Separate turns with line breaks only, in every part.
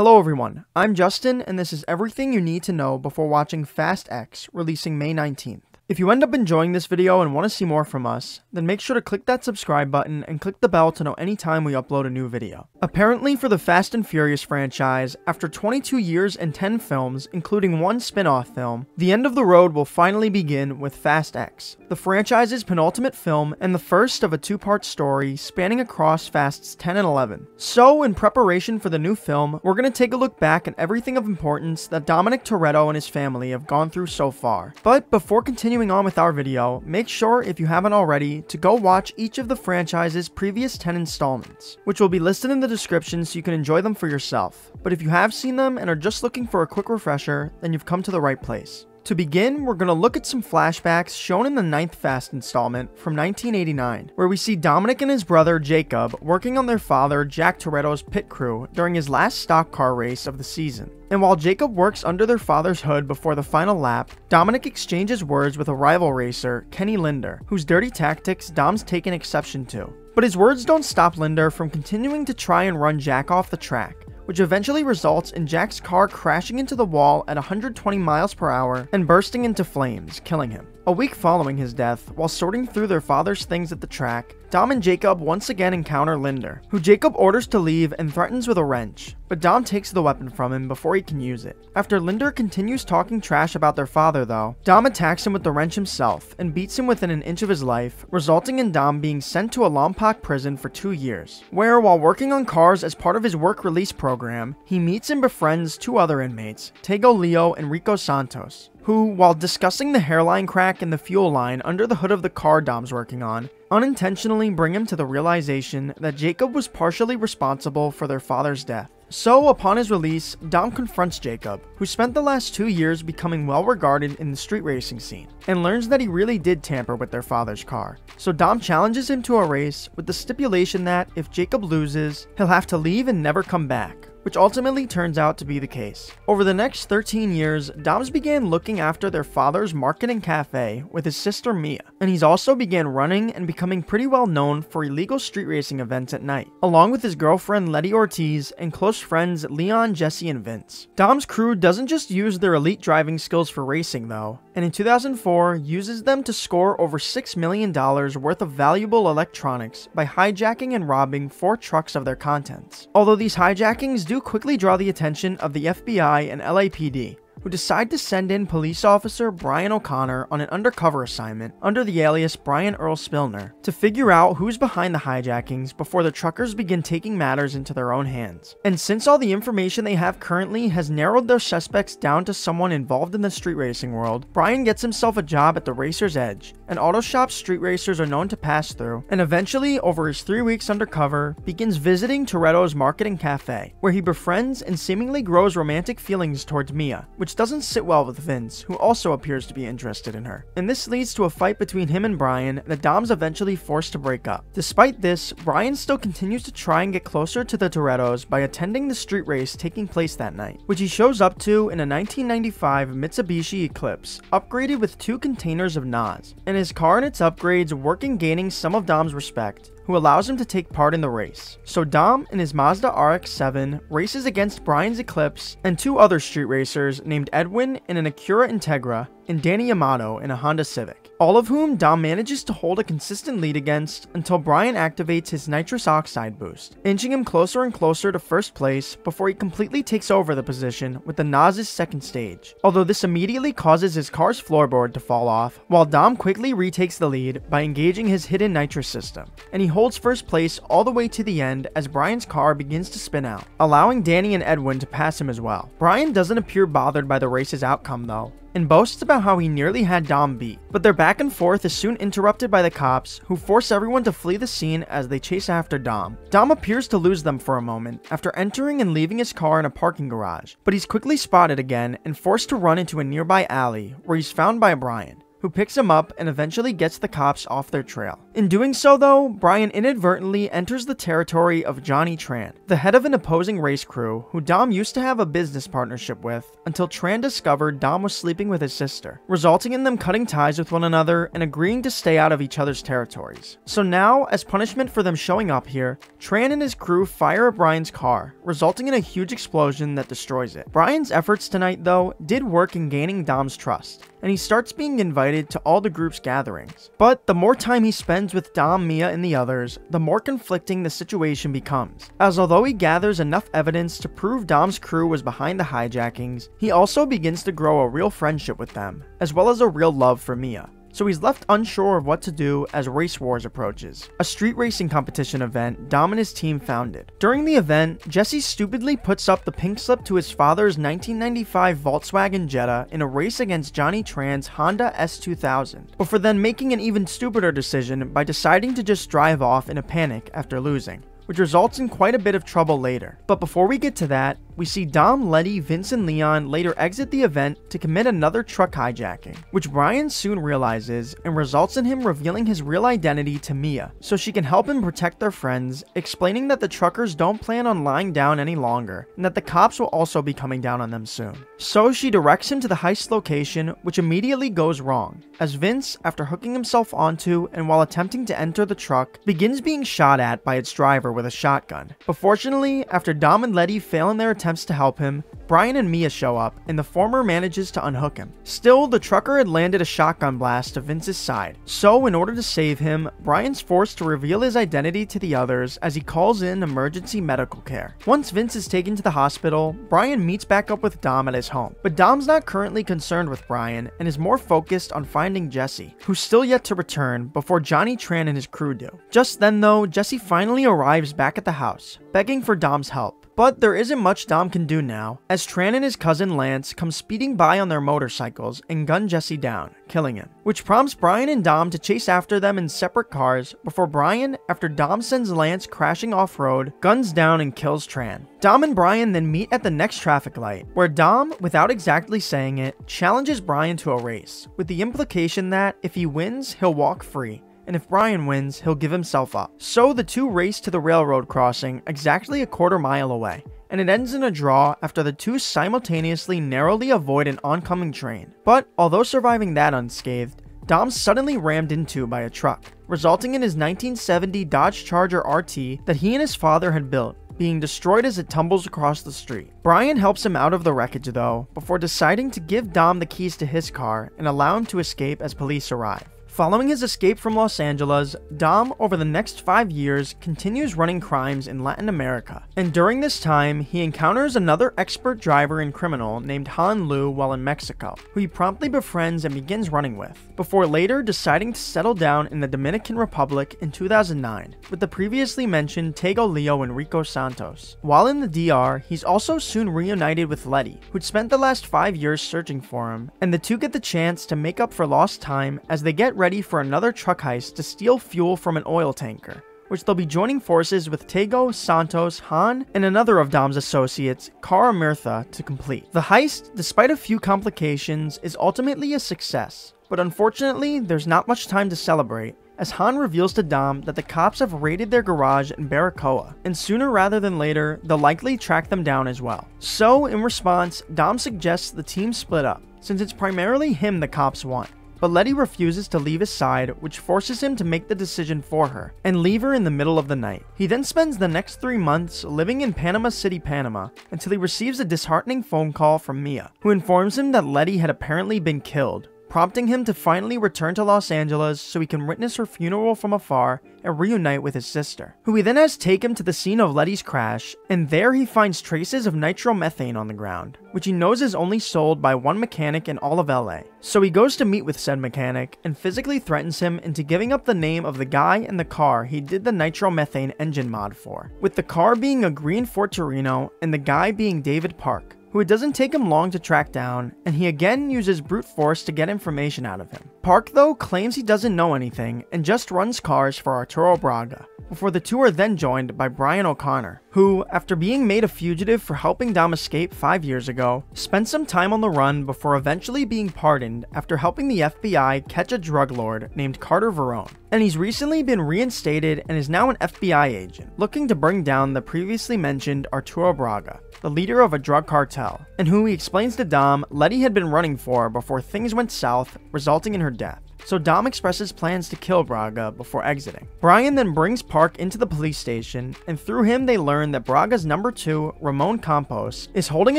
Hello everyone, I'm Justin, and this is everything you need to know before watching Fast X, releasing May 19th. If you end up enjoying this video and want to see more from us, then make sure to click that subscribe button and click the bell to know anytime we upload a new video. Apparently for the Fast and Furious franchise, after 22 years and 10 films, including one spin-off film, the end of the road will finally begin with Fast X, the franchise's penultimate film and the first of a two-part story spanning across Fasts 10 and 11. So, in preparation for the new film, we're going to take a look back at everything of importance that Dominic Toretto and his family have gone through so far. But before continuing on with our video, make sure, if you haven't already, to go watch each of the franchise's previous 10 installments, which will be listed in the description so you can enjoy them for yourself. But if you have seen them and are just looking for a quick refresher, then you've come to the right place. To begin, we're going to look at some flashbacks shown in the 9th Fast installment from 1989, where we see Dominic and his brother Jacob working on their father Jack Toretto's pit crew during his last stock car race of the season. And while Jacob works under their father's hood before the final lap, Dominic exchanges words with a rival racer, Kenny Linder, whose dirty tactics Dom's taken exception to. But his words don't stop Linder from continuing to try and run Jack off the track, which eventually results in Jack's car crashing into the wall at 120 miles per hour and bursting into flames, killing him. A week following his death, while sorting through their father's things at the track, Dom and Jacob once again encounter Linder, who Jacob orders to leave and threatens with a wrench, but Dom takes the weapon from him before he can use it. After Linder continues talking trash about their father though, Dom attacks him with the wrench himself and beats him within an inch of his life, resulting in Dom being sent to a Lompoc prison for 2 years, where while working on cars as part of his work release program, he meets and befriends two other inmates, Tego Leo and Rico Santos, who, while discussing the hairline crack in the fuel line under the hood of the car Dom's working on, unintentionally bring him to the realization that Jacob was partially responsible for their father's death. So, upon his release, Dom confronts Jacob, who spent the last 2 years becoming well regarded in the street racing scene, and learns that he really did tamper with their father's car. So Dom challenges him to a race with the stipulation that if Jacob loses, he'll have to leave and never come back, which ultimately turns out to be the case. Over the next 13 years, Dom's began looking after their father's market and cafe with his sister Mia, and he's also began running and becoming pretty well known for illegal street racing events at night, along with his girlfriend Letty Ortiz and close friends Leon, Jesse, and Vince. Dom's crew doesn't just use their elite driving skills for racing though, and in 2004 uses them to score over $6 million worth of valuable electronics by hijacking and robbing 4 trucks of their contents. Although these hijackings do quickly draw the attention of the FBI and LAPD, who decide to send in police officer Brian O'Connor on an undercover assignment under the alias Brian Earl Spillner to figure out who's behind the hijackings before the truckers begin taking matters into their own hands. And since all the information they have currently has narrowed their suspects down to someone involved in the street racing world, Brian gets himself a job at the Racer's Edge, an auto shop street racers are known to pass through, and eventually, over his 3 weeks undercover, begins visiting Toretto's market and cafe, where he befriends and seemingly grows romantic feelings towards Mia, which doesn't sit well with Vince, who also appears to be interested in her. And this leads to a fight between him and Brian that Dom's eventually forced to break up. Despite this, Brian still continues to try and get closer to the Torettos by attending the street race taking place that night, which he shows up to in a 1995 Mitsubishi Eclipse, upgraded with 2 containers of NOS, and his car and its upgrades working gaining some of Dom's respect, who allows him to take part in the race. So Dom in his Mazda RX-7 races against Brian's Eclipse and 2 other street racers named Edwin in an Acura Integra and Danny Yamato in a Honda Civic, all of whom Dom manages to hold a consistent lead against until Brian activates his nitrous oxide boost, inching him closer and closer to first place before he completely takes over the position with the NOS's second stage, although this immediately causes his car's floorboard to fall off, while Dom quickly retakes the lead by engaging his hidden nitrous system, and he holds first place all the way to the end as Brian's car begins to spin out, allowing Danny and Edwin to pass him as well. Brian doesn't appear bothered by the race's outcome though, and boasts about how he nearly had Dom beat, but their back and forth is soon interrupted by the cops, who force everyone to flee the scene as they chase after Dom. Dom appears to lose them for a moment after entering and leaving his car in a parking garage, but he's quickly spotted again and forced to run into a nearby alley where he's found by Brian, who picks him up and eventually gets the cops off their trail. In doing so though, Brian inadvertently enters the territory of Johnny Tran, the head of an opposing race crew who Dom used to have a business partnership with until Tran discovered Dom was sleeping with his sister, resulting in them cutting ties with one another and agreeing to stay out of each other's territories. So now, as punishment for them showing up here, Tran and his crew fire at Brian's car, resulting in a huge explosion that destroys it. Brian's efforts tonight though did work in gaining Dom's trust, and he starts being invited to all the group's gatherings. But the more time he spends with Dom, Mia, and the others, the more conflicting the situation becomes, as although he gathers enough evidence to prove Dom's crew was behind the hijackings, he also begins to grow a real friendship with them, as well as a real love for Mia. So he's left unsure of what to do as Race Wars approaches, a street racing competition event Dom and his team founded. During the event, Jesse stupidly puts up the pink slip to his father's 1995 Volkswagen Jetta in a race against Johnny Tran's Honda S2000, before then making an even stupider decision by deciding to just drive off in a panic after losing, which results in quite a bit of trouble later. But before we get to that, we see Dom, Letty, Vince, and Leon later exit the event to commit another truck hijacking, which Brian soon realizes and results in him revealing his real identity to Mia, so she can help him protect their friends, explaining that the truckers don't plan on lying down any longer, and that the cops will also be coming down on them soon. So she directs him to the heist location, which immediately goes wrong, as Vince, after hooking himself onto and while attempting to enter the truck, begins being shot at by its driver with a shotgun. But fortunately, after Dom and Letty fail in their attempts to help him, Brian and Mia show up, and the former manages to unhook him. Still, the trucker had landed a shotgun blast to Vince's side, so in order to save him, Brian's forced to reveal his identity to the others as he calls in emergency medical care. Once Vince is taken to the hospital, Brian meets back up with Dom at his home, but Dom's not currently concerned with Brian and is more focused on finding Jesse, who's still yet to return before Johnny Tran and his crew do. Just then though, Jesse finally arrives back at the house, begging for Dom's help. But there isn't much Dom can do now, as Tran and his cousin Lance come speeding by on their motorcycles and gun Jesse down, killing him, which prompts Brian and Dom to chase after them in separate cars before Brian, after Dom sends Lance crashing off-road, guns down and kills Tran. Dom and Brian then meet at the next traffic light, where Dom, without exactly saying it, challenges Brian to a race, with the implication that if he wins, he'll walk free, and if Brian wins, he'll give himself up. So the two race to the railroad crossing exactly a quarter mile away, and it ends in a draw after the two simultaneously narrowly avoid an oncoming train. But although surviving that unscathed, Dom's suddenly rammed into by a truck, resulting in his 1970 Dodge Charger RT that he and his father had built being destroyed as it tumbles across the street. Brian helps him out of the wreckage though, before deciding to give Dom the keys to his car and allow him to escape as police arrive. Following his escape from Los Angeles, Dom, over the next 5 years, continues running crimes in Latin America. And during this time, he encounters another expert driver and criminal named Han Lu while in Mexico, who he promptly befriends and begins running with, before later deciding to settle down in the Dominican Republic in 2009, with the previously mentioned Tego Leo and Rico Santos. While in the DR, he's also soon reunited with Letty, who'd spent the last 5 years searching for him, and the two get the chance to make up for lost time as they get ready for another truck heist to steal fuel from an oil tanker, which they'll be joining forces with Tego, Santos, Han, and another of Dom's associates, Cara Mirtha, to complete. The heist, despite a few complications, is ultimately a success, but unfortunately, there's not much time to celebrate, as Han reveals to Dom that the cops have raided their garage in Baracoa, and sooner rather than later, they'll likely track them down as well. So, in response, Dom suggests the team split up, since it's primarily him the cops want. But Letty refuses to leave his side, which forces him to make the decision for her, and leave her in the middle of the night. He then spends the next 3 months living in Panama City, Panama, until he receives a disheartening phone call from Mia, who informs him that Letty had apparently been killed, prompting him to finally return to Los Angeles so he can witness her funeral from afar and reunite with his sister, who he then has take him to the scene of Letty's crash, and there he finds traces of nitromethane on the ground, which he knows is only sold by one mechanic in all of LA. So he goes to meet with said mechanic and physically threatens him into giving up the name of the guy and the car he did the nitromethane engine mod for, with the car being a green Ford Torino and the guy being David Park, who it doesn't take him long to track down, and he again uses brute force to get information out of him. Park, though, claims he doesn't know anything and just runs cars for Arturo Braga, before the two are then joined by Brian O'Connor, who, after being made a fugitive for helping Dom escape 5 years ago, spent some time on the run before eventually being pardoned after helping the FBI catch a drug lord named Carter Verone. And he's recently been reinstated and is now an FBI agent, looking to bring down the previously mentioned Arturo Braga, the leader of a drug cartel, and who he explains to Dom Letty had been running for before things went south, resulting in her death. So Dom expresses plans to kill Braga before exiting. Brian then brings Park into the police station, and through him they learn that Braga's number 2, Ramon Campos, is holding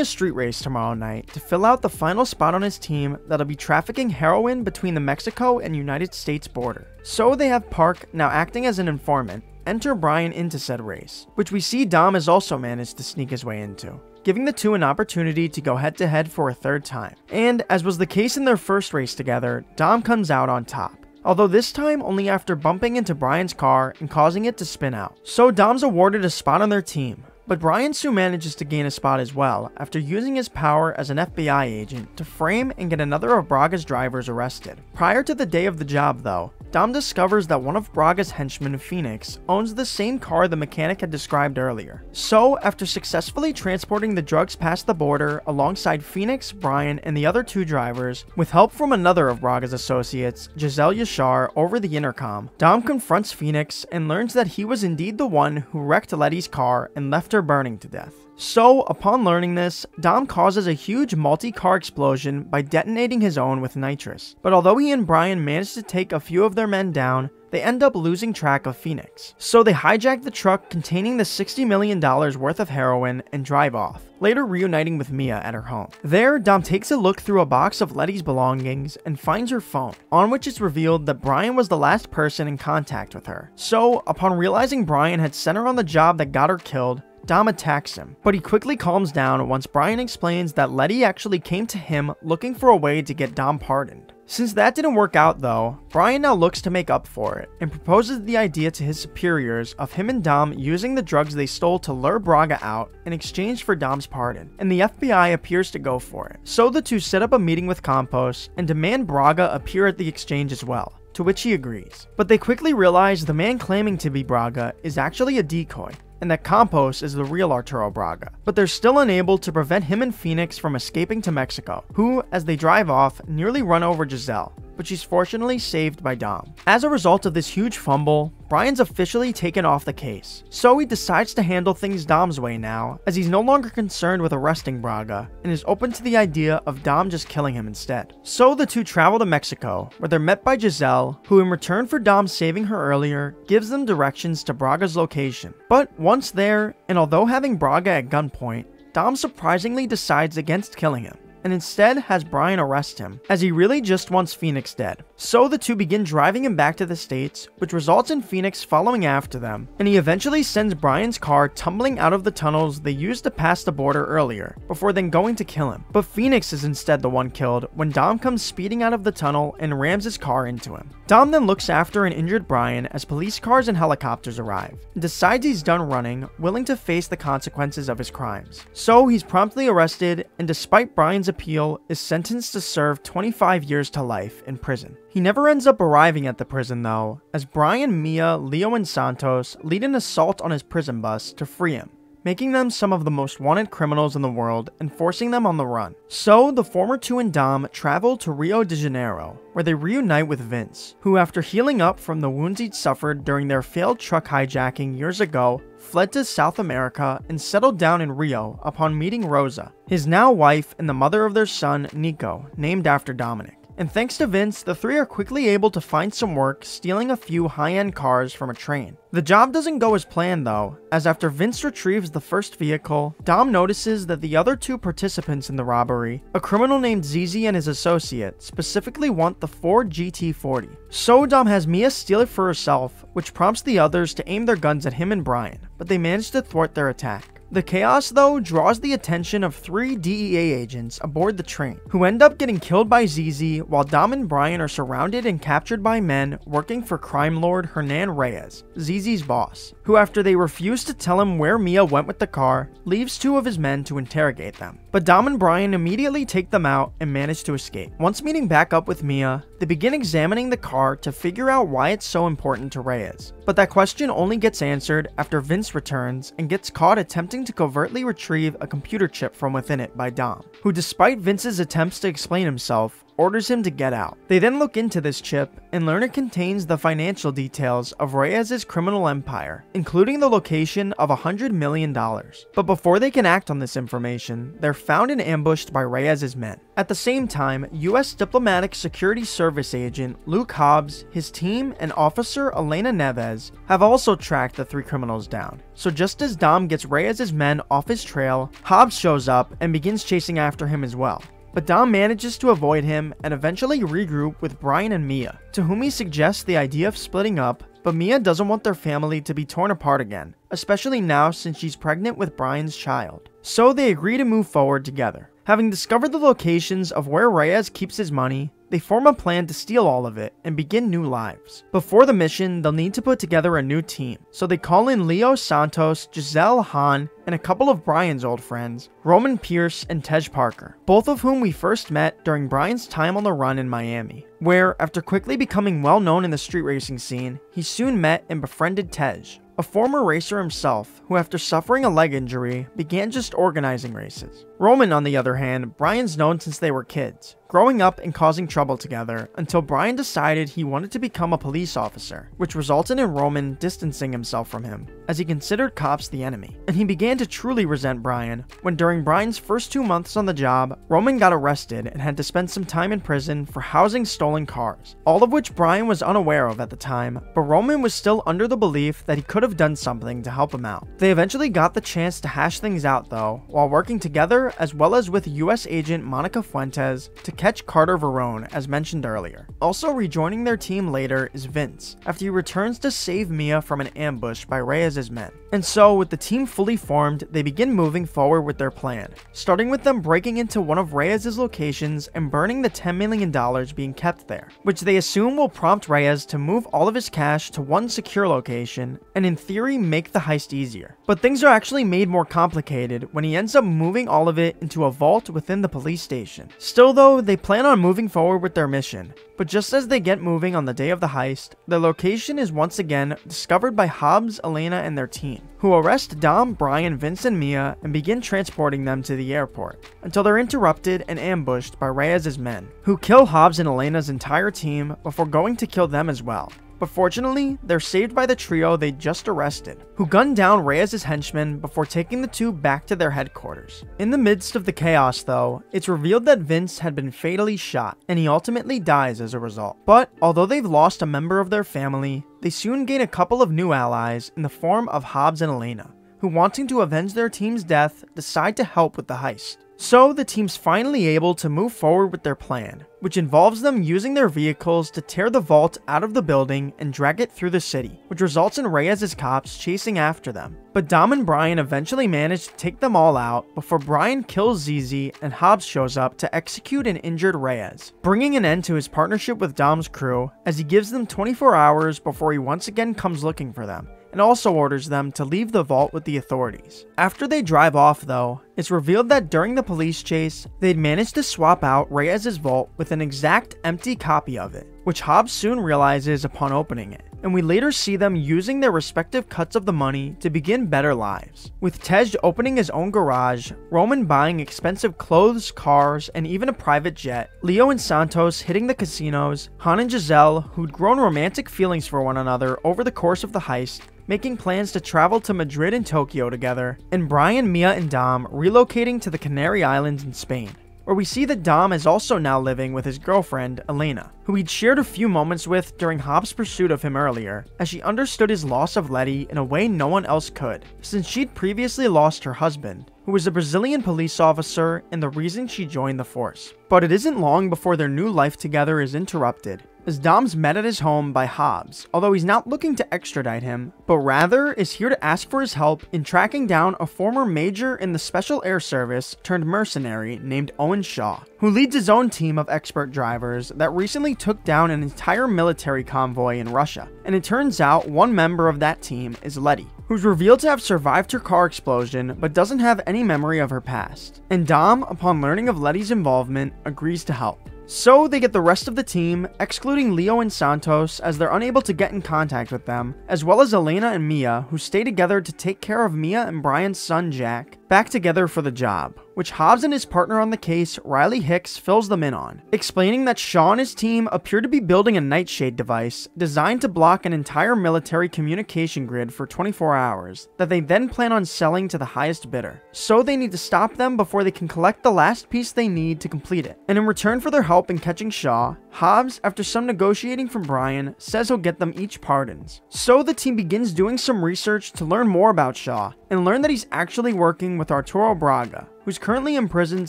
a street race tomorrow night to fill out the final spot on his team that'll be trafficking heroin between the Mexico and United States border. So they have Park, now acting as an informant, enter Brian into said race, which we see Dom has also managed to sneak his way into, giving the two an opportunity to go head to head for a third time. And as was the case in their first race together, Dom comes out on top, although this time only after bumping into Brian's car and causing it to spin out. So Dom's awarded a spot on their team, but Brian soon manages to gain a spot as well after using his power as an FBI agent to frame and get another of Braga's drivers arrested. Prior to the day of the job though, Dom discovers that one of Braga's henchmen, Phoenix, owns the same car the mechanic had described earlier. So, after successfully transporting the drugs past the border alongside Phoenix, Brian, and the other 2 drivers, with help from another of Braga's associates, Giselle Yashar, over the intercom, Dom confronts Phoenix and learns that he was indeed the one who wrecked Letty's car and left her burning to death. So, upon learning this, Dom causes a huge multi-car explosion by detonating his own with nitrous. But although he and Brian manage to take a few of their men down, they end up losing track of Phoenix. So they hijack the truck containing the $60 million worth of heroin and drive off, later reuniting with Mia at her home. There, Dom takes a look through a box of Letty's belongings and finds her phone, on which it's revealed that Brian was the last person in contact with her. So, upon realizing Brian had sent her on the job that got her killed, Dom attacks him, but he quickly calms down once Brian explains that Letty actually came to him looking for a way to get Dom pardoned. Since that didn't work out though, Brian now looks to make up for it, and proposes the idea to his superiors of him and Dom using the drugs they stole to lure Braga out in exchange for Dom's pardon, and the FBI appears to go for it. So the two set up a meeting with Campos and demand Braga appear at the exchange as well, to which he agrees. But they quickly realize the man claiming to be Braga is actually a decoy, and that Campos is the real Arturo Braga. But they're still unable to prevent him and Phoenix from escaping to Mexico, who, as they drive off, nearly run over Giselle, but she's fortunately saved by Dom. As a result of this huge fumble, Brian's officially taken off the case, so he decides to handle things Dom's way now, as he's no longer concerned with arresting Braga, and is open to the idea of Dom just killing him instead. So the two travel to Mexico, where they're met by Giselle, who in return for Dom saving her earlier, gives them directions to Braga's location. But once there, and although having Braga at gunpoint, Dom surprisingly decides against killing him, and instead has Brian arrest him, as he really just wants Phoenix dead. So the two begin driving him back to the States, which results in Phoenix following after them, and he eventually sends Brian's car tumbling out of the tunnels they used to pass the border earlier, before then going to kill him. But Phoenix is instead the one killed when Dom comes speeding out of the tunnel and rams his car into him. Dom then looks after an injured Brian as police cars and helicopters arrive, and decides he's done running, willing to face the consequences of his crimes. So he's promptly arrested, and despite Brian's appeal, is sentenced to serve 25 years to life in prison. He never ends up arriving at the prison though, as Brian, Mia, Leo, and Santos lead an assault on his prison bus to free him, making them some of the most wanted criminals in the world and forcing them on the run. So the former two and Dom travel to Rio de Janeiro, where they reunite with Vince, who after healing up from the wounds he'd suffered during their failed truck hijacking years ago, fled to South America and settled down in Rio upon meeting Rosa, his now wife and the mother of their son, Nico, named after Dominic. And thanks to Vince, the three are quickly able to find some work stealing a few high-end cars from a train. The job doesn't go as planned though, as after Vince retrieves the first vehicle, Dom notices that the other two participants in the robbery, a criminal named Zizi and his associate, specifically want the Ford GT40. So Dom has Mia steal it for herself, which prompts the others to aim their guns at him and Brian, but they manage to thwart their attack. The chaos, though, draws the attention of 3 DEA agents aboard the train, who end up getting killed by ZZ while Dom and Brian are surrounded and captured by men working for crime lord Hernan Reyes, ZZ's boss, who, after they refuse to tell him where Mia went with the car, leaves 2 of his men to interrogate them. But Dom and Brian immediately take them out and manage to escape. Once meeting back up with Mia, they begin examining the car to figure out why it's so important to Reyes. But that question only gets answered after Vince returns and gets caught attempting to covertly retrieve a computer chip from within it by Dom, who, despite Vince's attempts to explain himself, orders him to get out. They then look into this chip and learn it contains the financial details of Reyes' criminal empire, including the location of $100 million. But before they can act on this information, they're found and ambushed by Reyes' men. At the same time, U.S. Diplomatic Security Service agent Luke Hobbs, his team, and officer Elena Neves have also tracked the 3 criminals down. So just as Dom gets Reyes' men off his trail, Hobbs shows up and begins chasing after him as well. But Dom manages to avoid him and eventually regroup with Brian and Mia, to whom he suggests the idea of splitting up, but Mia doesn't want their family to be torn apart again, especially now since she's pregnant with Brian's child. So they agree to move forward together. Having discovered the locations of where Reyes keeps his money, they form a plan to steal all of it and begin new lives. Before the mission, they'll need to put together a new team, so they call in Leo Santos, Giselle Hahn, and a couple of Brian's old friends, Roman Pierce and Tej Parker, both of whom we first met during Brian's time on the run in Miami, where, after quickly becoming well known in the street racing scene, he soon met and befriended Tej, a former racer himself who, after suffering a leg injury, began just organizing races. Roman, on the other hand, Brian's known since they were kids, growing up and causing trouble together until Brian decided he wanted to become a police officer, which resulted in Roman distancing himself from him, as he considered cops the enemy. And he began to truly resent Brian when, during Brian's first 2 months on the job, Roman got arrested and had to spend some time in prison for housing stolen cars, all of which Brian was unaware of at the time, but Roman was still under the belief that he could have done something to help him out. They eventually got the chance to hash things out though, while working together as well as with US agent Monica Fuentes to catch Carter Verone, as mentioned earlier. Also rejoining their team later is Vince, after he returns to save Mia from an ambush by Reyes' men. And so, with the team fully formed, they begin moving forward with their plan, starting with them breaking into one of Reyes' locations and burning the $10 million being kept there, which they assume will prompt Reyes to move all of his cash to one secure location, and in theory make the heist easier. But things are actually made more complicated when he ends up moving all of it into a vault within the police station. Still though, they plan on moving forward with their mission, but just as they get moving on the day of the heist, their location is once again discovered by Hobbs, Elena, and their team, who arrest Dom, Brian, Vince, and Mia and begin transporting them to the airport, until they're interrupted and ambushed by Reyes' men, who kill Hobbs and Elena's entire team before going to kill them as well. But fortunately, they're saved by the trio they just arrested, who gun down Reyes' henchmen before taking the 2 back to their headquarters. In the midst of the chaos though, it's revealed that Vince had been fatally shot, and he ultimately dies as a result. But although they've lost a member of their family, they soon gain a couple of new allies in the form of Hobbs and Elena, who, wanting to avenge their team's death, decide to help with the heist. So the team's finally able to move forward with their plan, which involves them using their vehicles to tear the vault out of the building and drag it through the city, which results in Reyes' cops chasing after them. But Dom and Brian eventually manage to take them all out before Brian kills ZZ and Hobbs shows up to execute an injured Reyes, bringing an end to his partnership with Dom's crew as he gives them 24 hours before he once again comes looking for them, and also orders them to leave the vault with the authorities. After they drive off though, it's revealed that during the police chase, they'd managed to swap out Reyes' vault with an exact empty copy of it, which Hobbs soon realizes upon opening it. And we later see them using their respective cuts of the money to begin better lives, with Tej opening his own garage, Roman buying expensive clothes, cars, and even a private jet, Leo and Santos hitting the casinos, Han and Giselle, who'd grown romantic feelings for one another over the course of the heist, making plans to travel to Madrid and Tokyo together, and Brian, Mia, and Dom relocating to the Canary Islands in Spain, where we see that Dom is also now living with his girlfriend, Elena, who he'd shared a few moments with during Hobbs' pursuit of him earlier, as she understood his loss of Letty in a way no one else could, since she'd previously lost her husband, who was a Brazilian police officer and the reason she joined the force. But it isn't long before their new life together is interrupted, as Dom's met at his home by Hobbs, although he's not looking to extradite him, but rather is here to ask for his help in tracking down a former major in the Special Air Service turned mercenary named Owen Shaw, who leads his own team of expert drivers that recently took down an entire military convoy in Russia. And it turns out one member of that team is Letty, who's revealed to have survived her car explosion but doesn't have any memory of her past. And Dom, upon learning of Letty's involvement, agrees to help. So they get the rest of the team, excluding Leo and Santos as they're unable to get in contact with them, as well as Elena and Mia, who stay together to take care of Mia and Brian's son Jack, back together for the job, which Hobbs and his partner on the case, Riley Hicks, fills them in on, explaining that Shaw and his team appear to be building a nightshade device designed to block an entire military communication grid for 24 hours that they then plan on selling to the highest bidder. So they need to stop them before they can collect the last piece they need to complete it. And in return for their help in catching Shaw, Hobbs, after some negotiating from Brian, says he'll get them each pardons. So the team begins doing some research to learn more about Shaw, and learn that he's actually working with Arturo Braga, who's currently imprisoned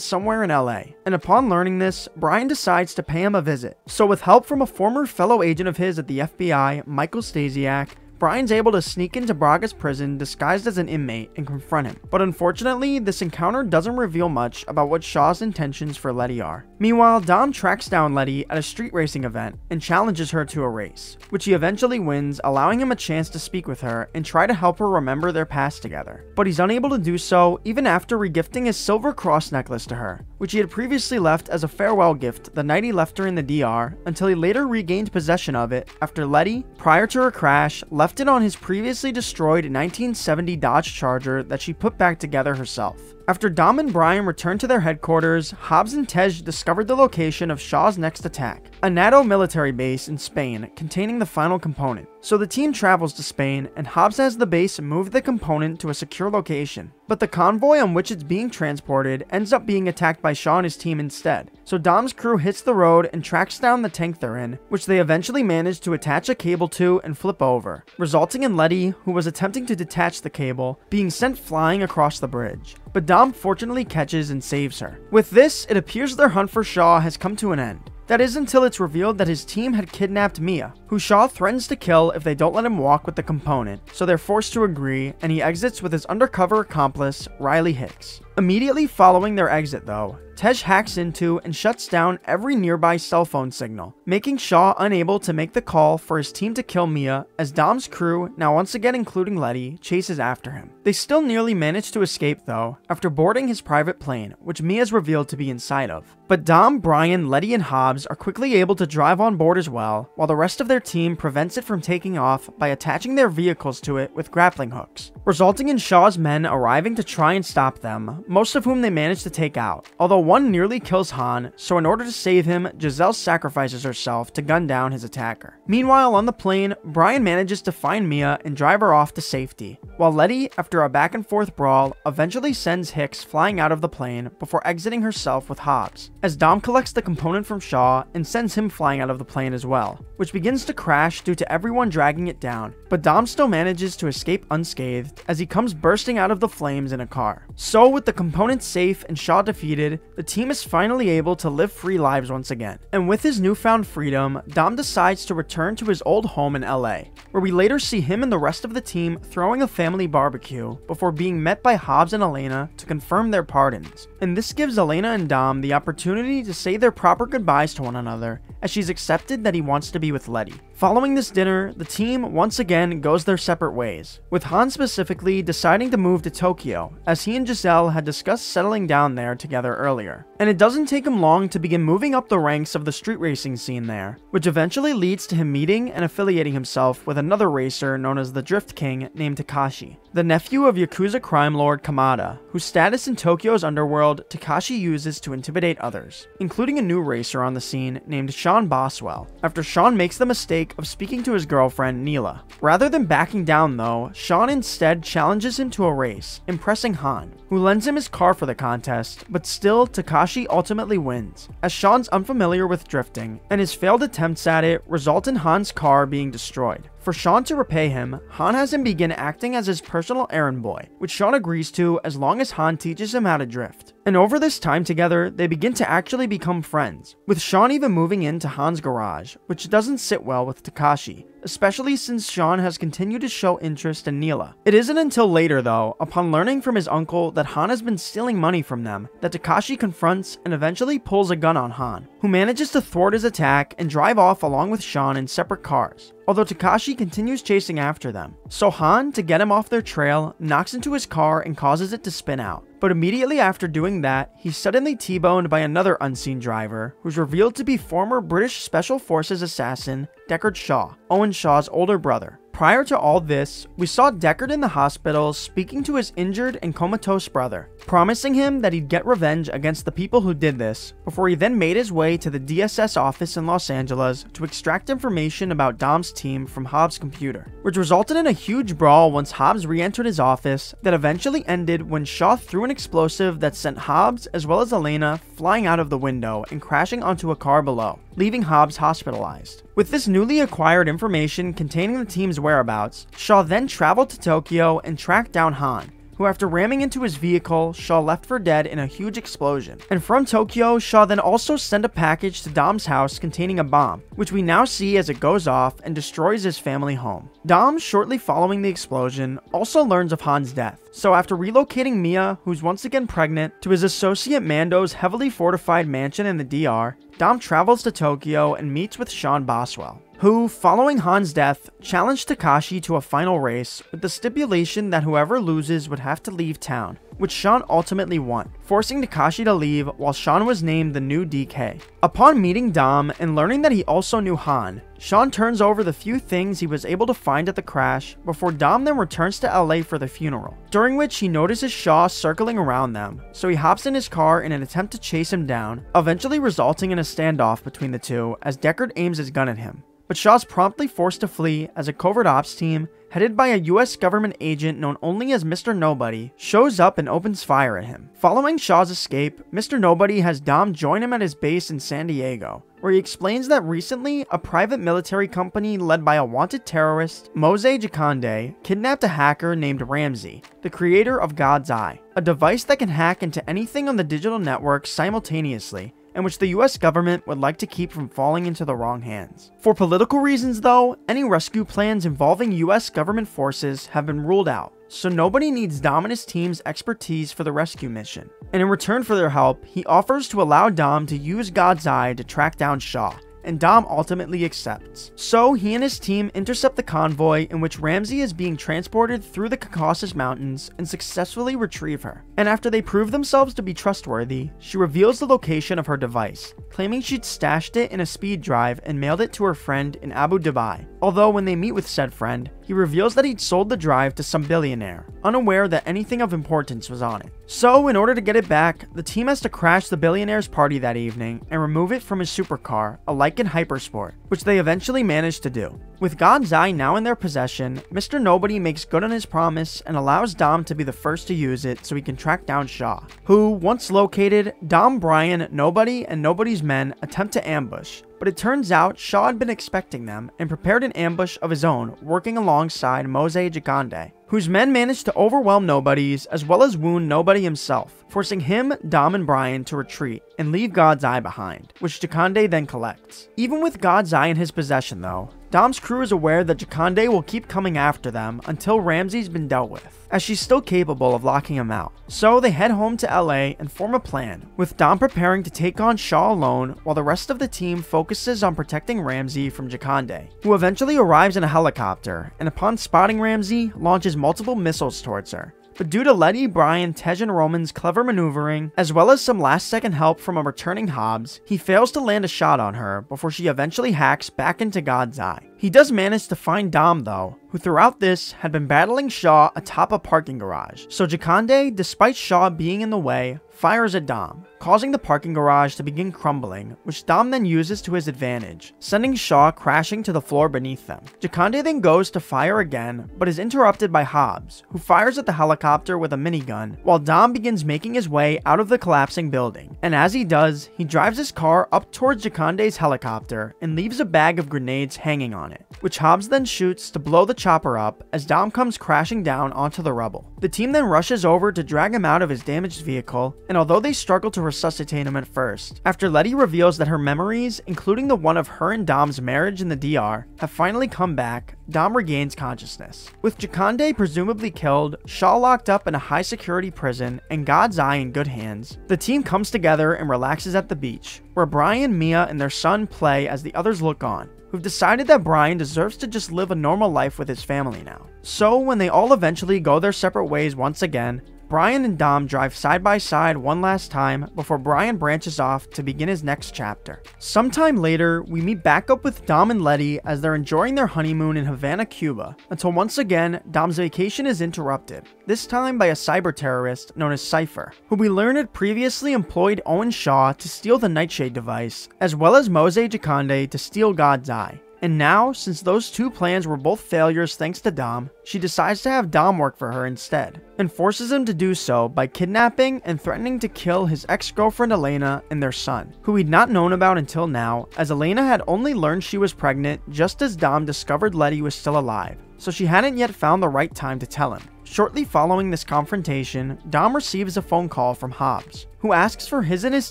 somewhere in LA. And upon learning this, Brian decides to pay him a visit. So with help from a former fellow agent of his at the FBI, Michael Stasiak, Brian's able to sneak into Braga's prison disguised as an inmate and confront him. But unfortunately, this encounter doesn't reveal much about what Shaw's intentions for Letty are. Meanwhile, Dom tracks down Letty at a street racing event and challenges her to a race, which he eventually wins, allowing him a chance to speak with her and try to help her remember their past together. But he's unable to do so even after regifting his silver cross necklace to her, which he had previously left as a farewell gift the night he left her in the DR, until he later regained possession of it after Letty, prior to her crash, left it on his previously destroyed 1970 Dodge Charger that she put back together herself. After Dom and Brian returned to their headquarters, Hobbs and Tej discovered the location of Shaw's next attack, a NATO military base in Spain containing the final component. So the team travels to Spain, and Hobbs has the base move the component to a secure location. But the convoy on which it's being transported ends up being attacked by Shaw and his team instead. So Dom's crew hits the road and tracks down the tank they're in, which they eventually manage to attach a cable to and flip over, resulting in Letty, who was attempting to detach the cable, being sent flying across the bridge. But Dom fortunately catches and saves her. With this, it appears their hunt for Shaw has come to an end. That is until it's revealed that his team had kidnapped Mia, who Shaw threatens to kill if they don't let him walk with the component, so they're forced to agree, and he exits with his undercover accomplice, Riley Hicks. Immediately following their exit though, Tej hacks into and shuts down every nearby cell phone signal, making Shaw unable to make the call for his team to kill Mia, as Dom's crew, now once again including Letty, chases after him. They still nearly manage to escape though, after boarding his private plane, which Mia's revealed to be inside of. But Dom, Brian, Letty, and Hobbs are quickly able to drive on board as well, while the rest of their team prevents it from taking off by attaching their vehicles to it with grappling hooks, resulting in Shaw's men arriving to try and stop them, most of whom they manage to take out, although one nearly kills Han, so in order to save him, Giselle sacrifices herself to gun down his attacker. Meanwhile, on the plane, Brian manages to find Mia and drive her off to safety, while Letty, after a back and forth brawl, eventually sends Hicks flying out of the plane before exiting herself with Hobbs, as Dom collects the component from Shaw and sends him flying out of the plane as well, which begins to crash due to everyone dragging it down, but Dom still manages to escape unscathed as he comes bursting out of the flames in a car. So with the components safe and Shaw defeated, the team is finally able to live free lives once again. And with his newfound freedom, Dom decides to return to his old home in LA, where we later see him and the rest of the team throwing a family barbecue before being met by Hobbs and Elena to confirm their pardons. And this gives Elena and Dom the opportunity to say their proper goodbyes to one another, as she's accepted that he wants to be with Letty. Following this dinner, the team once again goes their separate ways, with Han specifically deciding to move to Tokyo, as he and Giselle had discussed settling down there together earlier. And it doesn't take him long to begin moving up the ranks of the street racing scene there, which eventually leads to him meeting and affiliating himself with another racer known as the Drift King named Takashi, the nephew of Yakuza crime lord Kamada, whose status in Tokyo's underworld Takashi uses to intimidate others, including a new racer on the scene named Sean Boswell, after Sean makes the mistake of speaking to his girlfriend Neela. Rather than backing down though, Sean instead challenges him to a race, impressing Han, who lends him his car for the contest, but still Takashi ultimately wins, as Sean's unfamiliar with drifting, and his failed attempts at it result in Han's car being destroyed, For Sean to repay him, Han has him begin acting as his personal errand boy, which Sean agrees to as long as Han teaches him how to drift. And over this time together, they begin to actually become friends, with Sean even moving into Han's garage, which doesn't sit well with Takashi, especially since Sean has continued to show interest in Neela. It isn't until later though, upon learning from his uncle that Han has been stealing money from them, that Takashi confronts and eventually pulls a gun on Han, who manages to thwart his attack and drive off along with Sean in separate cars, although Takashi continues chasing after them. So Han, to get him off their trail, knocks into his car and causes it to spin out. But immediately after doing that, he's suddenly T-boned by another unseen driver, who's revealed to be former British Special Forces assassin Deckard Shaw, Owen Shaw's older brother. Prior to all this, we saw Deckard in the hospital speaking to his injured and comatose brother, promising him that he'd get revenge against the people who did this, before he then made his way to the DSS office in Los Angeles to extract information about Dom's team from Hobbs' computer, which resulted in a huge brawl once Hobbs re-entered his office that eventually ended when Shaw threw an explosive that sent Hobbs as well as Elena flying out of the window and crashing onto a car below, leaving Hobbs hospitalized. With this newly acquired information containing the team's whereabouts, Shaw then traveled to Tokyo and tracked down Han, who after ramming into his vehicle, Shaw left for dead in a huge explosion. And from Tokyo, Shaw then also sent a package to Dom's house containing a bomb, which we now see as it goes off and destroys his family home. Dom, shortly following the explosion, also learns of Han's death. So after relocating Mia, who's once again pregnant, to his associate Mando's heavily fortified mansion in the DR, Dom travels to Tokyo and meets with Sean Boswell, who, following Han's death, challenged Takashi to a final race with the stipulation that whoever loses would have to leave town, which Sean ultimately won, forcing Takashi to leave while Sean was named the new DK. Upon meeting Dom and learning that he also knew Han, Sean turns over the few things he was able to find at the crash before Dom then returns to LA for the funeral, during which he notices Shaw circling around them, so he hops in his car in an attempt to chase him down, eventually resulting in a standoff between the two as Deckard aims his gun at him. But Shaw's promptly forced to flee as a covert ops team, headed by a US government agent known only as Mr. Nobody, shows up and opens fire at him. Following Shaw's escape, Mr. Nobody has Dom join him at his base in San Diego, where he explains that recently, a private military company led by a wanted terrorist, Mose Jakande, kidnapped a hacker named Ramsey, the creator of God's Eye, a device that can hack into anything on the digital network simultaneously, and which the US government would like to keep from falling into the wrong hands. For political reasons though, any rescue plans involving US government forces have been ruled out, so Nobody needs Dom and his team's expertise for the rescue mission. And in return for their help, he offers to allow Dom to use God's Eye to track down Shaw, and Dom ultimately accepts. So he and his team intercept the convoy in which Ramsey is being transported through the Caucasus Mountains and successfully retrieve her. And after they prove themselves to be trustworthy, she reveals the location of her device, claiming she'd stashed it in a speed drive and mailed it to her friend in Abu Dhabi. Although when they meet with said friend, he reveals that he'd sold the drive to some billionaire, unaware that anything of importance was on it. So in order to get it back, the team has to crash the billionaire's party that evening and remove it from his supercar, a Lykan Hypersport, which they eventually manage to do. With God's Eye now in their possession, Mr. Nobody makes good on his promise and allows Dom to be the first to use it so he can track down Shaw, who, once located, Dom, Brian, Nobody, and Nobody's men attempt to ambush. But it turns out Shaw had been expecting them and prepared an ambush of his own, working alongside Mose Jakande, whose men managed to overwhelm Nobody's as well as wound Nobody himself, forcing him, Dom, and Brian to retreat and leave God's Eye behind, which Jakande then collects. Even with God's Eye in his possession though, Dom's crew is aware that Jakande will keep coming after them until Ramsey's been dealt with, as she's still capable of locking him out. So they head home to LA and form a plan, with Dom preparing to take on Shaw alone while the rest of the team focuses on protecting Ramsey from Jakande, who eventually arrives in a helicopter and upon spotting Ramsey, launches multiple missiles towards her. But due to Letty, Brian, Tej, and Roman's clever maneuvering, as well as some last-second help from a returning Hobbs, he fails to land a shot on her before she eventually hacks back into God's Eye. He does manage to find Dom though, who throughout this had been battling Shaw atop a parking garage. So Jakande, despite Shaw being in the way, fires at Dom, causing the parking garage to begin crumbling, which Dom then uses to his advantage, sending Shaw crashing to the floor beneath them. Jakande then goes to fire again, but is interrupted by Hobbs, who fires at the helicopter with a minigun, while Dom begins making his way out of the collapsing building. And as he does, he drives his car up towards Jakande's helicopter and leaves a bag of grenades hanging on it, which Hobbs then shoots to blow the chopper up as Dom comes crashing down onto the rubble. The team then rushes over to drag him out of his damaged vehicle, and although they struggle to resuscitate him at first, after Letty reveals that her memories, including the one of her and Dom's marriage in the DR, have finally come back, Dom regains consciousness. With Jakande presumably killed, Shaw locked up in a high security prison, and God's Eye in good hands, the team comes together and relaxes at the beach, where Brian, Mia, and their son play as the others look on, who've decided that Brian deserves to just live a normal life with his family now. So when they all eventually go their separate ways once again, Brian and Dom drive side by side one last time before Brian branches off to begin his next chapter. Sometime later, we meet back up with Dom and Letty as they're enjoying their honeymoon in Havana, Cuba, until once again, Dom's vacation is interrupted, this time by a cyber terrorist known as Cypher, who we learned had previously employed Owen Shaw to steal the Nightshade device, as well as Mose Jakande to steal God's Eye. And now, since those two plans were both failures thanks to Dom, she decides to have Dom work for her instead, and forces him to do so by kidnapping and threatening to kill his ex-girlfriend Elena and their son, who he'd not known about until now, as Elena had only learned she was pregnant just as Dom discovered Letty was still alive, so she hadn't yet found the right time to tell him. Shortly following this confrontation, Dom receives a phone call from Hobbs, who asks for his and his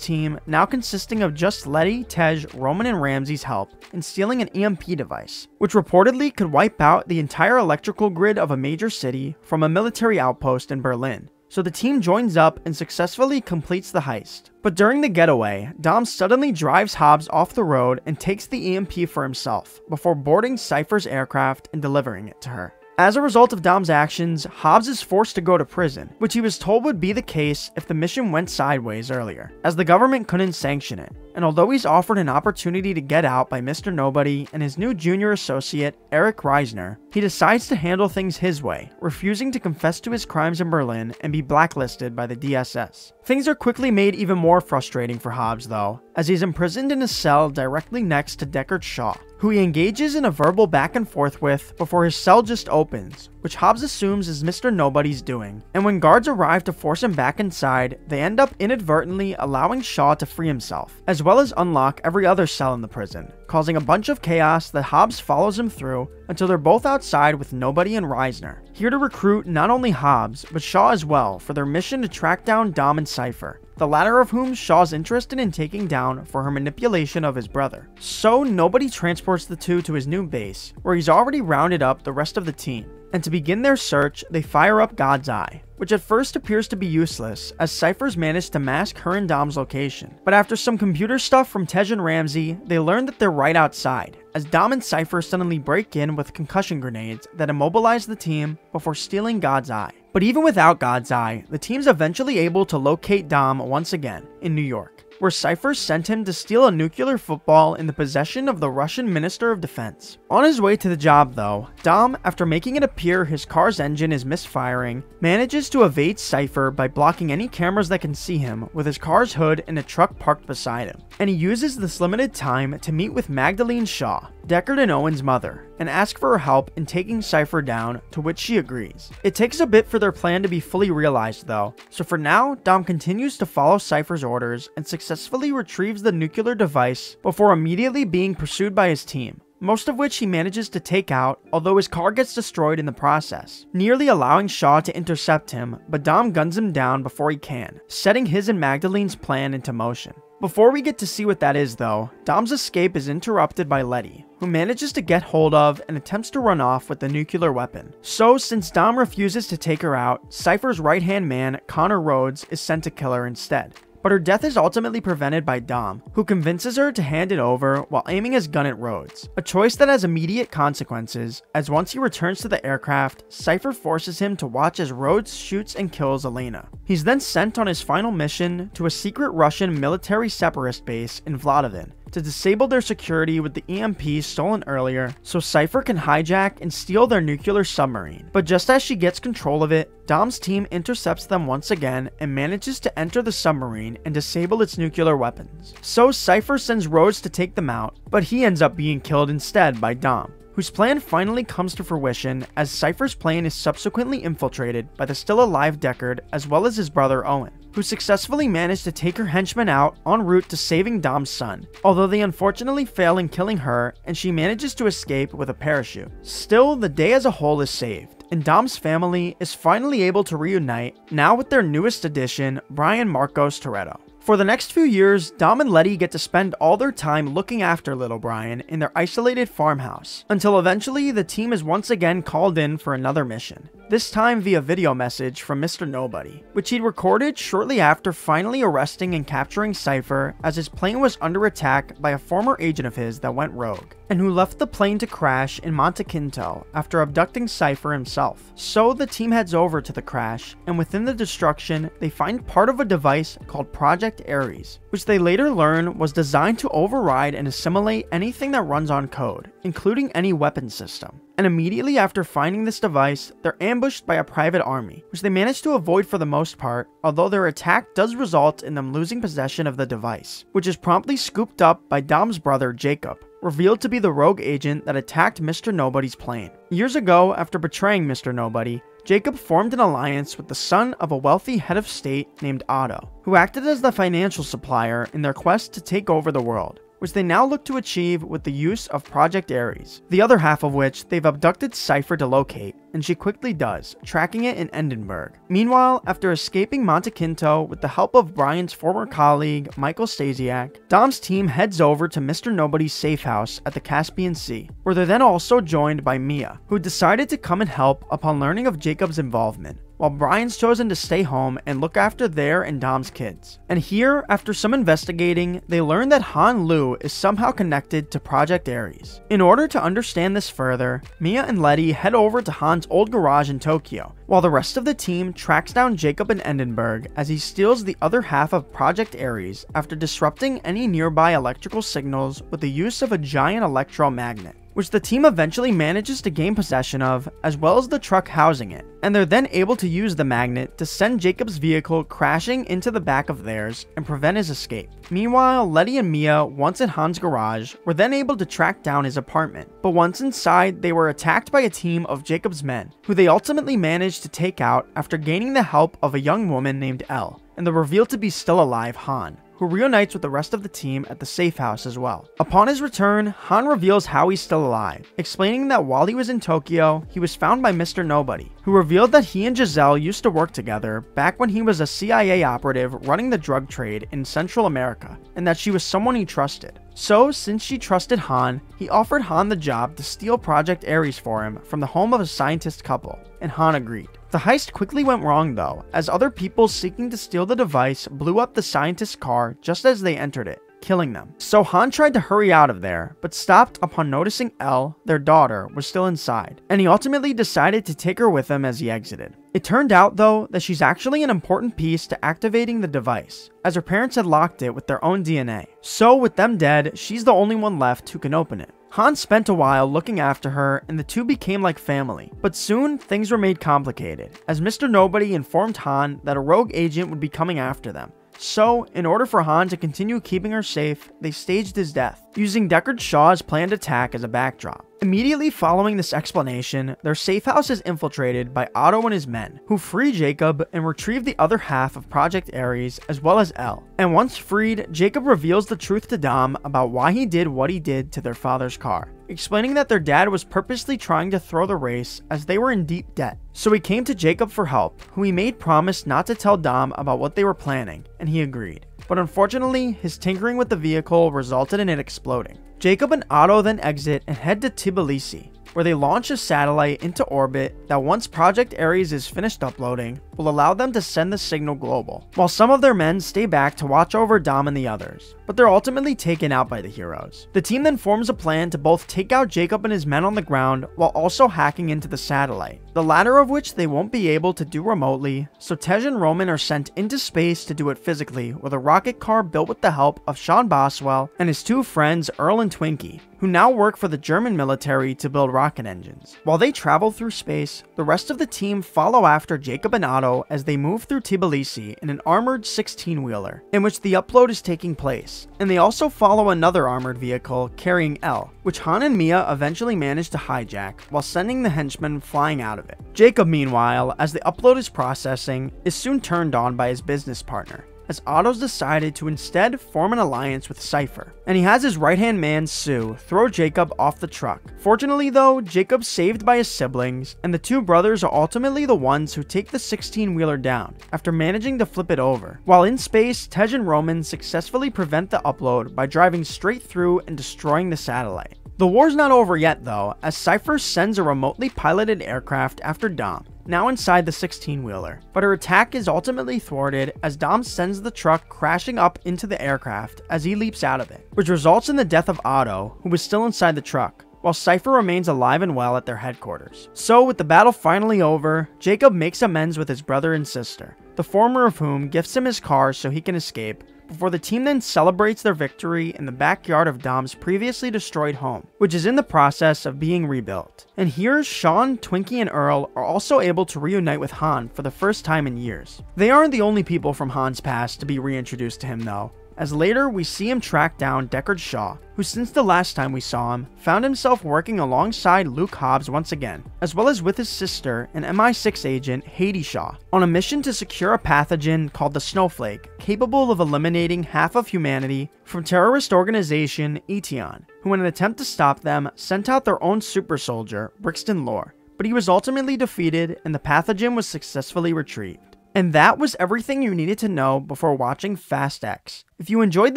team, now consisting of just Letty, Tej, Roman, and Ramsey's help in stealing an EMP device, which reportedly could wipe out the entire electrical grid of a major city from a military outpost in Berlin. So the team joins up and successfully completes the heist. But during the getaway, Dom suddenly drives Hobbs off the road and takes the EMP for himself, before boarding Cypher's aircraft and delivering it to her. As a result of Dom's actions, Hobbs is forced to go to prison, which he was told would be the case if the mission went sideways earlier, as the government couldn't sanction it. And although he's offered an opportunity to get out by Mr. Nobody and his new junior associate, Eric Reisner, he decides to handle things his way, refusing to confess to his crimes in Berlin and be blacklisted by the DSS. Things are quickly made even more frustrating for Hobbs though, as he's imprisoned in a cell directly next to Deckard Shaw, who he engages in a verbal back and forth with before his cell just opens, which Hobbs assumes is Mr. Nobody's doing. And when guards arrive to force him back inside, they end up inadvertently allowing Shaw to free himself, as well as unlock every other cell in the prison, causing a bunch of chaos that Hobbs follows him through until they're both outside with Nobody and Reisner, here to recruit not only Hobbs, but Shaw as well for their mission to track down Dom and Cypher, the latter of whom Shaw's interested in taking down for her manipulation of his brother. So Nobody transports the two to his new base, where he's already rounded up the rest of the team. And to begin their search, they fire up God's Eye, which at first appears to be useless, as Cypher's managed to mask her and Dom's location. But after some computer stuff from Tej and Ramsey, they learn that they're right outside, as Dom and Cypher suddenly break in with concussion grenades that immobilize the team before stealing God's Eye. But even without God's Eye, the team's eventually able to locate Dom once again in New York, where Cypher sent him to steal a nuclear football in the possession of the Russian Minister of Defense. On his way to the job though, Dom, after making it appear his car's engine is misfiring, manages to evade Cypher by blocking any cameras that can see him with his car's hood and a truck parked beside him. And he uses this limited time to meet with Magdalene Shaw, Deckard and Owen's mother, and ask for her help in taking Cypher down, to which she agrees. It takes a bit for their plan to be fully realized though, so for now, Dom continues to follow Cypher's orders and successfully retrieves the nuclear device before immediately being pursued by his team, most of which he manages to take out, although his car gets destroyed in the process, nearly allowing Shaw to intercept him, but Dom guns him down before he can, setting his and Magdalene's plan into motion. Before we get to see what that is though, Dom's escape is interrupted by Letty, who manages to get hold of and attempts to run off with the nuclear weapon. So since Dom refuses to take her out, Cypher's right-hand man, Connor Rhodes, is sent to kill her instead. But her death is ultimately prevented by Dom, who convinces her to hand it over while aiming his gun at Rhodes, a choice that has immediate consequences, as once he returns to the aircraft, Cypher forces him to watch as Rhodes shoots and kills Elena. He's then sent on his final mission to a secret Russian military separatist base in Vladimir to disable their security with the EMP stolen earlier so Cypher can hijack and steal their nuclear submarine. But just as she gets control of it, Dom's team intercepts them once again and manages to enter the submarine and disable its nuclear weapons. So Cypher sends Rhodes to take them out, but he ends up being killed instead by Dom, whose plan finally comes to fruition as Cypher's plane is subsequently infiltrated by the still alive Deckard as well as his brother Owen, who successfully managed to take her henchmen out en route to saving Dom's son, although they unfortunately fail in killing her and she manages to escape with a parachute. Still, the day as a whole is saved, and Dom's family is finally able to reunite, now with their newest addition, Brian Marcos Toretto. For the next few years, Dom and Letty get to spend all their time looking after little Brian in their isolated farmhouse, until eventually the team is once again called in for another mission, this time via video message from Mr. Nobody, which he'd recorded shortly after finally arresting and capturing Cypher as his plane was under attack by a former agent of his that went rogue, and who left the plane to crash in Monte Quinto after abducting Cypher himself. So the team heads over to the crash, and within the destruction, they find part of a device called Project Ares, which they later learn was designed to override and assimilate anything that runs on code, including any weapon system. And immediately after finding this device, they're ambushed by a private army, which they manage to avoid for the most part, although their attack does result in them losing possession of the device, which is promptly scooped up by Dom's brother Jacob, revealed to be the rogue agent that attacked Mr. Nobody's plane. Years ago, after betraying Mr. Nobody, Jacob formed an alliance with the son of a wealthy head of state named Otto, who acted as the financial supplier in their quest to take over the world, which they now look to achieve with the use of Project Ares, the other half of which they've abducted Cypher to locate, and she quickly does, tracking it in Edinburgh. Meanwhile, after escaping Monte Quinto with the help of Brian's former colleague, Michael Stasiak, Dom's team heads over to Mr. Nobody's safe house at the Caspian Sea, where they're then also joined by Mia, who decided to come and help upon learning of Jacob's involvement, while Brian's chosen to stay home and look after their and Dom's kids. And here, after some investigating, they learn that Han Lu is somehow connected to Project Ares. In order to understand this further, Mia and Letty head over to Han's old garage in Tokyo, while the rest of the team tracks down Jacob in Edinburgh as he steals the other half of Project Ares after disrupting any nearby electrical signals with the use of a giant electromagnet, which the team eventually manages to gain possession of, as well as the truck housing it, and they're then able to use the magnet to send Jacob's vehicle crashing into the back of theirs and prevent his escape. Meanwhile, Letty and Mia, once in Han's garage, were then able to track down his apartment, but once inside, they were attacked by a team of Jacob's men, who they ultimately managed to take out after gaining the help of a young woman named Elle, and the revealed to be still alive Han, who reunites with the rest of the team at the safe house as well. Upon his return, Han reveals how he's still alive, explaining that while he was in Tokyo, he was found by Mr. Nobody, who revealed that he and Giselle used to work together back when he was a CIA operative running the drug trade in Central America, and that she was someone he trusted. So, since she trusted Han, he offered Han the job to steal Project Ares for him from the home of a scientist couple, and Han agreed. The heist quickly went wrong though, as other people seeking to steal the device blew up the scientist's car just as they entered it, killing them. So Han tried to hurry out of there, but stopped upon noticing Elle, their daughter, was still inside, and he ultimately decided to take her with him as he exited. It turned out though that she's actually an important piece to activating the device, as her parents had locked it with their own DNA. So with them dead, she's the only one left who can open it. Han spent a while looking after her, and the two became like family, but soon things were made complicated, as Mr. Nobody informed Han that a rogue agent would be coming after them. So, in order for Han to continue keeping her safe, they staged his death, using Deckard Shaw's planned attack as a backdrop. Immediately following this explanation, their safe house is infiltrated by Otto and his men, who free Jacob and retrieve the other half of Project Ares as well as Elle. And once freed, Jacob reveals the truth to Dom about why he did what he did to their father's car, explaining that their dad was purposely trying to throw the race as they were in deep debt. So he came to Jacob for help, who he made promise not to tell Dom about what they were planning, and he agreed. But unfortunately, his tinkering with the vehicle resulted in it exploding. Jacob and Otto then exit and head to Tbilisi, where they launch a satellite into orbit that once Project Ares is finished uploading, will allow them to send the signal global, while some of their men stay back to watch over Dom and the others, but they're ultimately taken out by the heroes. The team then forms a plan to both take out Jacob and his men on the ground while also hacking into the satellite, the latter of which they won't be able to do remotely, so Tej and Roman are sent into space to do it physically with a rocket car built with the help of Sean Boswell and his two friends Earl and Twinkie, who now work for the German military to build rocket engines. While they travel through space, the rest of the team follow after Jacob and Otto as they move through Tbilisi in an armored 16-wheeler, in which the upload is taking place, and they also follow another armored vehicle carrying L, which Han and Mia eventually manage to hijack while sending the henchmen flying out of it. Jacob, meanwhile, as the upload is processing, is soon turned on by his business partner, as Otto's decided to instead form an alliance with Cypher, and he has his right-hand man Sue throw Jacob off the truck. Fortunately though, Jacob's saved by his siblings, and the two brothers are ultimately the ones who take the 16-wheeler down, after managing to flip it over. While in space, Tej and Roman successfully prevent the upload by driving straight through and destroying the satellite. The war's not over yet though, as Cypher sends a remotely piloted aircraft after Dom, now inside the 16-wheeler, but her attack is ultimately thwarted as Dom sends the truck crashing up into the aircraft as he leaps out of it, which results in the death of Otto, who was still inside the truck, while Cypher remains alive and well at their headquarters. So with the battle finally over, Jacob makes amends with his brother and sister, the former of whom gifts him his car so he can escape, before the team then celebrates their victory in the backyard of Dom's previously destroyed home, which is in the process of being rebuilt. And here, Sean, Twinkie, and Earl are also able to reunite with Han for the first time in years. They aren't the only people from Han's past to be reintroduced to him though, as later we see him track down Deckard Shaw, who since the last time we saw him, found himself working alongside Luke Hobbs once again, as well as with his sister and MI6 agent Haiti Shaw, on a mission to secure a pathogen called the Snowflake, capable of eliminating half of humanity from terrorist organization Etion, who in an attempt to stop them, sent out their own super soldier, Brixton Lore, but he was ultimately defeated and the pathogen was successfully retrieved. And that was everything you needed to know before watching Fast X. If you enjoyed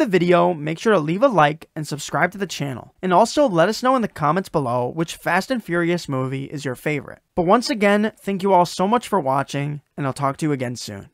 the video, make sure to leave a like and subscribe to the channel. And also let us know in the comments below which Fast and Furious movie is your favorite. But once again, thank you all so much for watching, and I'll talk to you again soon.